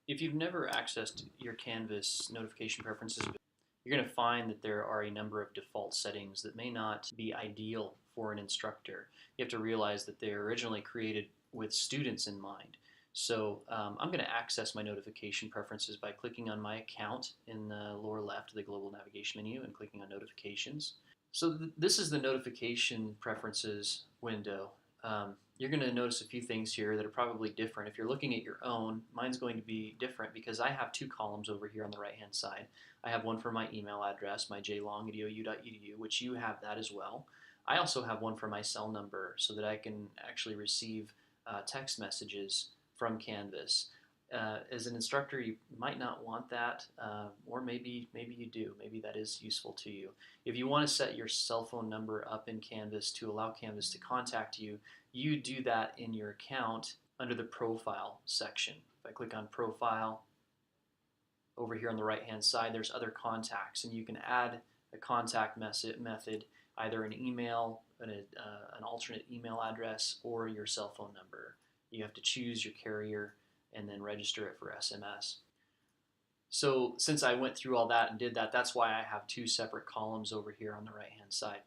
If you've never accessed your Canvas notification preferences, you're going to find that there are a number of default settings that may not be ideal for an instructor. You have to realize that they are originally created with students in mind. So I'm going to access my notification preferences by clicking on my account in the lower left of the global navigation menu and clicking on notifications. So this is the notification preferences window. You're going to notice a few things here that are probably different. If you're looking at your own, mine's going to be different because I have two columns over here on the right hand side. I have one for my email address, my jlong@ou.edu, which you have that as well. I also have one for my cell number so that I can actually receive text messages from Canvas. As an instructor, you might not want that, or maybe you do. Maybe that is useful to you. If you want to set your cell phone number up in Canvas to allow Canvas to contact you, you do that in your account under the Profile section. If I click on Profile, over here on the right hand side, there's other contacts, and you can add a contact method, either an email, an alternate email address, or your cell phone number. You have to choose your carrier and then register it for SMS. So since I went through all that and did that, that's why I have two separate columns over here on the right hand side.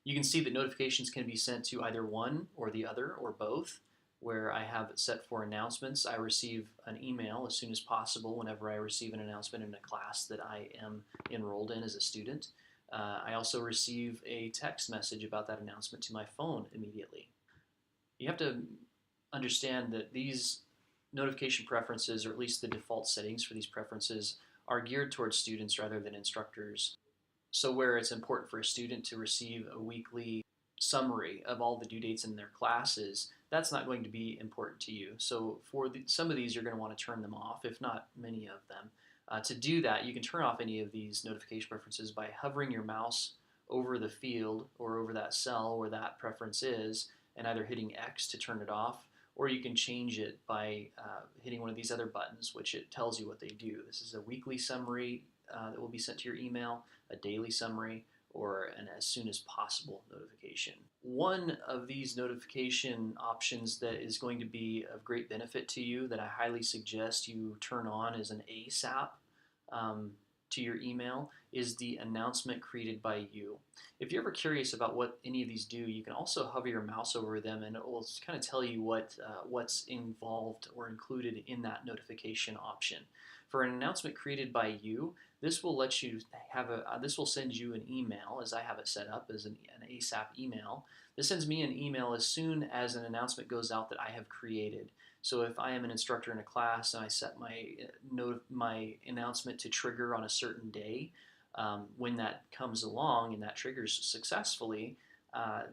You can see that notifications can be sent to either one or the other or both. Where I have it set for announcements, I receive an email as soon as possible whenever I receive an announcement in a class that I am enrolled in as a student. I also receive a text message about that announcement to my phone immediately. You have to understand that these notification preferences, or at least the default settings for these preferences, are geared towards students rather than instructors. So where it's important for a student to receive a weekly summary of all the due dates in their classes, that's not going to be important to you. So for some of these, you're going to want to turn them off, if not many of them. To do that, you can turn off any of these notification preferences by hovering your mouse over the field or over that cell where that preference is, and either hitting X to turn it off, or you can change it by hitting one of these other buttons, which it tells you what they do. This is a weekly summary that will be sent to your email, a daily summary, or an as soon as possible notification. One of these notification options that is going to be of great benefit to you that I highly suggest you turn on is an ASAP to your email is the announcement created by you. If you're ever curious about what any of these do, you can also hover your mouse over them and it will kind of tell you what's involved or included in that notification option. For an announcement created by you, this will let you have this will send you an email, as I have it set up as an ASAP email. This sends me an email as soon as an announcement goes out that I have created. So if I am an instructor in a class and I set my announcement to trigger on a certain day, when that comes along and that triggers successfully,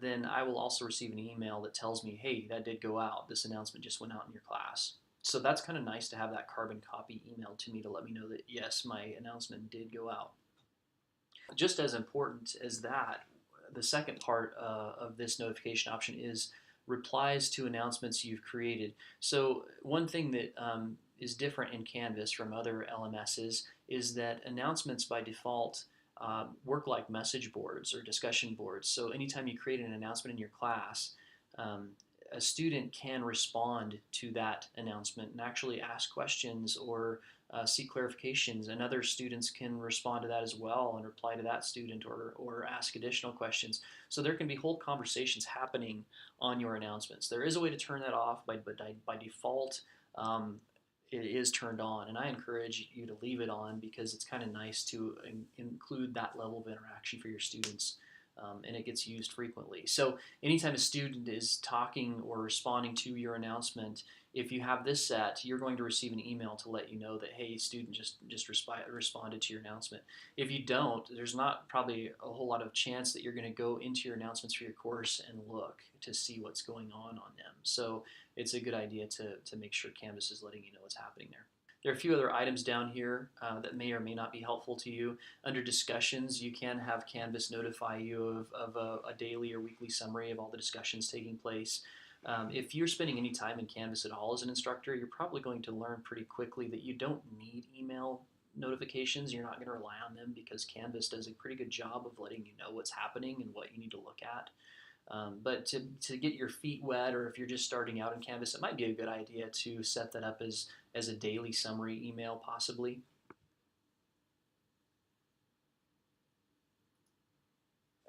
then I will also receive an email that tells me, hey, that did go out. This announcement just went out in your class. So that's kind of nice to have that carbon copy email to me to let me know that, yes, my announcement did go out. Just as important as that, the second part of this notification option is replies to announcements you've created. So one thing that is different in Canvas from other LMSs is that announcements by default work like message boards or discussion boards. So anytime you create an announcement in your class, a student can respond to that announcement and actually ask questions or seek clarifications, and other students can respond to that as well and reply to that student or ask additional questions. So there can be whole conversations happening on your announcements. There is a way to turn that off, but by default, it is turned on, and I encourage you to leave it on because it's kind of nice to include that level of interaction for your students. And it gets used frequently. So anytime a student is talking or responding to your announcement, if you have this set, you're going to receive an email to let you know that, hey, student just responded to your announcement. If you don't, there's not probably a whole lot of chance that you're going to go into your announcements for your course and look to see what's going on them. So it's a good idea to make sure Canvas is letting you know what's happening there. There are a few other items down here that may or may not be helpful to you. Under discussions, you can have Canvas notify you of a daily or weekly summary of all the discussions taking place. If you're spending any time in Canvas at all as an instructor, you're probably going to learn pretty quickly that you don't need email notifications. You're not going to rely on them because Canvas does a pretty good job of letting you know what's happening and what you need to look at. But to get your feet wet, or if you're just starting out in Canvas, it might be a good idea to set that up as a daily summary email, possibly.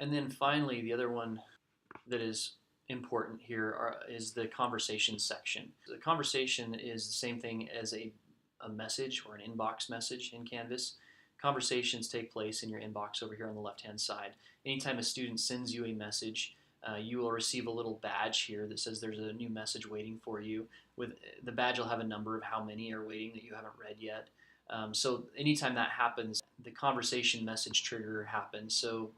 And then finally, the other one that is important here is the conversation section. The conversation is the same thing as a message or an inbox message in Canvas. Conversations take place in your inbox over here on the left-hand side. Anytime a student sends you a message, you will receive a little badge here that says there's a new message waiting for you. With the badge, will have a number of how many are waiting that you haven't read yet. So anytime that happens, the conversation message trigger happens. So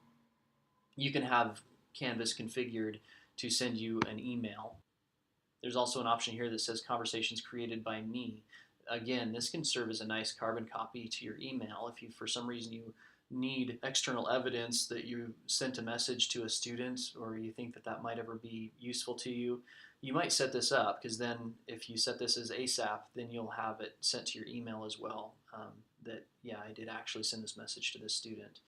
you can have Canvas configured to send you an email. There's also an option here that says conversations created by me. Again, this can serve as a nice carbon copy to your email. If you, for some reason, you need external evidence that you sent a message to a student, or you think that that might ever be useful to you, you might set this up, because then if you set this as ASAP, then you'll have it sent to your email as well, that, yeah, I did actually send this message to this student.